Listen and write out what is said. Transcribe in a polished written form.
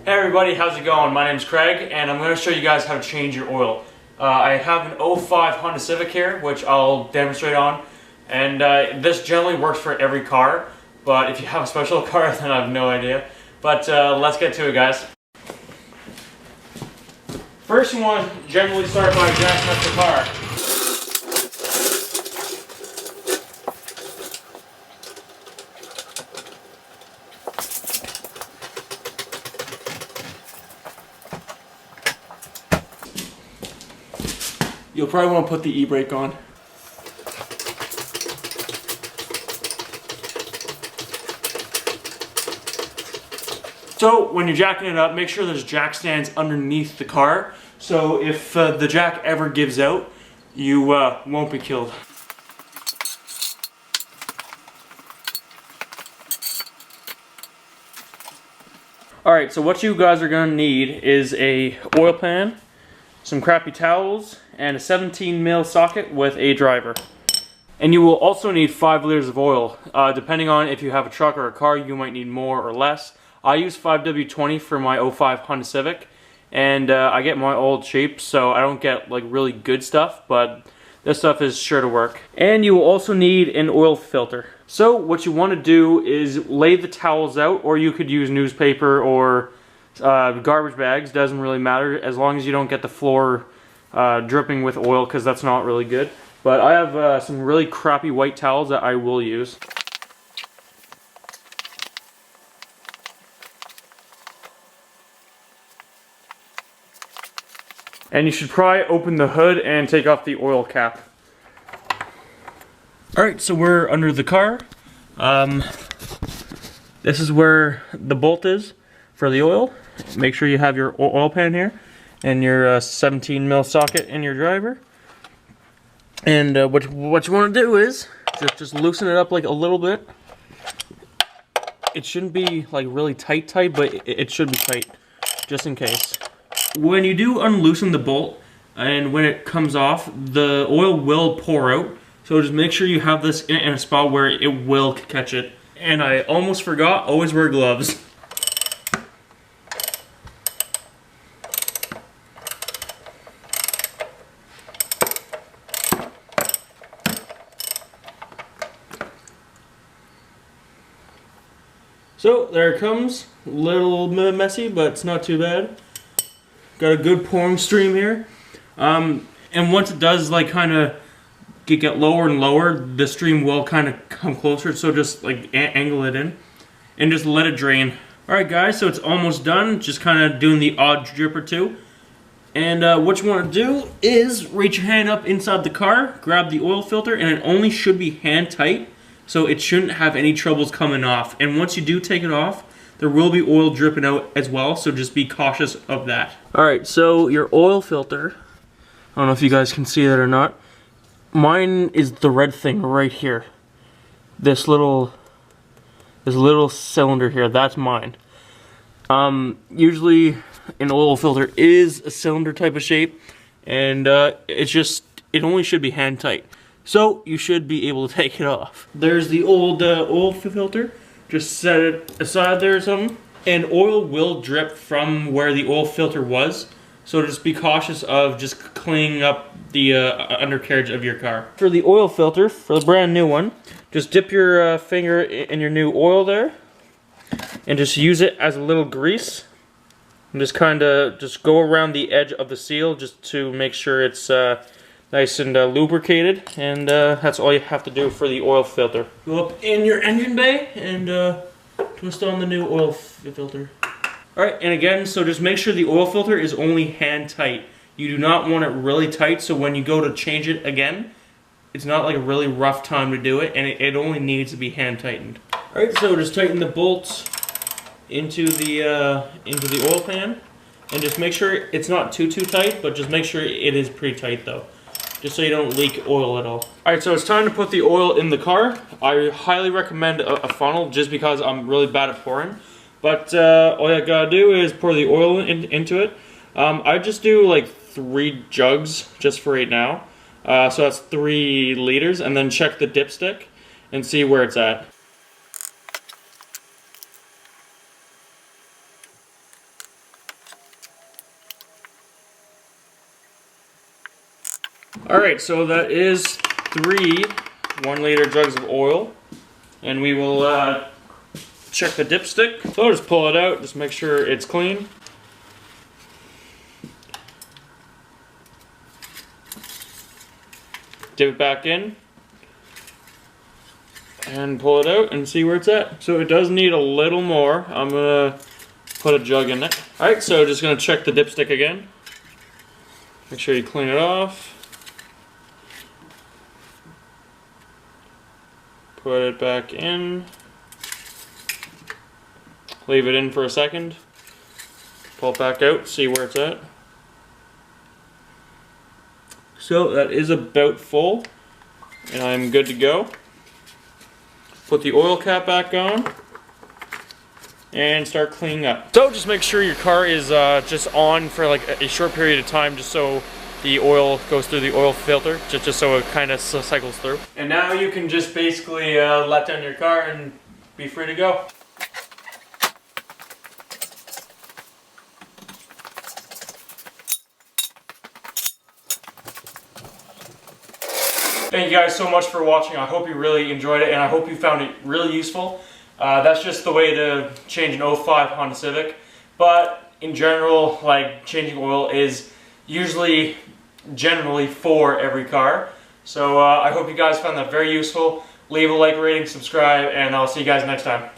Hey everybody, how's it going? My name's Craig and I'm going to show you guys how to change your oil. I have an 05 Honda Civic here, which I'll demonstrate on, and this generally works for every car, but if you have a special car then I have no idea. But let's get to it, guys. First, you want to generally start by jacking up the car. You'll probably want to put the e-brake on. So when you're jacking it up, make sure there's jack stands underneath the car, so if the jack ever gives out, you won't be killed. Alright, so what you guys are going to need is a oil pan, some crappy towels, and a 17 mil socket with a driver. And you will also need 5 liters of oil. Depending on if you have a truck or a car, you might need more or less. I use 5W20 for my 05 Honda Civic, and I get my oil cheap, so I don't get like really good stuff, but this stuff is sure to work. And you will also need an oil filter. So what you want to do is lay the towels out, or you could use newspaper or garbage bags, doesn't really matter as long as you don't get the floor dripping with oil, because that's not really good. But I have some really crappy white towels that I will use. And you should probably open the hood and take off the oil cap. Alright, so we're under the car. This is where the bolt is for the oil. Make sure you have your oil pan here and your 17 mil socket in your driver. And what you want to do is just loosen it up like a little bit. It shouldn't be like really tight, but it should be tight, just in case. When you do unloosen the bolt and when it comes off, the oil will pour out. So just make sure you have this in a spot where it will catch it. And I almost forgot, always wear gloves. So there it comes, a little messy, but it's not too bad. Got a good pouring stream here, and once it does like kind of get lower and lower, the stream will kind of come closer. So just like angle it in, and just let it drain. All right, guys, so it's almost done. Just kind of doing the odd drip or two. And what you want to do is reach your hand up inside the car, grab the oil filter, and it only should be hand tight. So it shouldn't have any troubles coming off. And once you do take it off, there will be oil dripping out as well, so just be cautious of that. Alright, so your oil filter, I don't know if you guys can see that or not. Mine is the red thing right here. This little cylinder here, that's mine. Usually an oil filter is a cylinder type of shape, and it only should be hand tight. So you should be able to take it off. There's the old oil filter. Just set it aside there or something. And oil will drip from where the oil filter was. So just be cautious of just cleaning up the undercarriage of your car. For the oil filter, for the brand new one, just dip your finger in your new oil there. And just use it as a little grease. And just kind of just go around the edge of the seal just to make sure it's nice and lubricated, and that's all you have to do for the oil filter. Go up in your engine bay and twist on the new oil filter. Alright, and again, so just make sure the oil filter is only hand tight. You do not want it really tight, so when you go to change it again, it's not like a really rough time to do it, and it only needs to be hand tightened. Alright, so just tighten the bolts into the oil pan, and just make sure it's not too tight, but just make sure it is pretty tight though, just so you don't leak oil at all. Alright, so it's time to put the oil in the car. I highly recommend a funnel just because I'm really bad at pouring. But all you gotta do is pour the oil into it. I just do like 3 jugs just for right now. So that's 3 liters, and then check the dipstick and see where it's at. Alright, so that is 3 1-liter jugs of oil. And we will check the dipstick. So just pull it out, just make sure it's clean. Dip it back in. And pull it out and see where it's at. So it does need a little more. I'm gonna put a jug in it. Alright, so just gonna check the dipstick again. Make sure you clean it off. Put it back in. Leave it in for a second. Pull it back out, see where it's at. So that is about full, and I'm good to go. Put the oil cap back on and start cleaning up. So just make sure your car is just on for like a short period of time, just so the oil goes through the oil filter, just so it kind of cycles through. And now you can just basically let down your car and be free to go. Thank you guys so much for watching. I hope you really enjoyed it, and I hope you found it really useful. That's just the way to change an 05 Honda Civic. But in general, like, changing oil is usually generally for every car. So I hope you guys found that very useful. Leave a like, rating, subscribe, and I'll see you guys next time.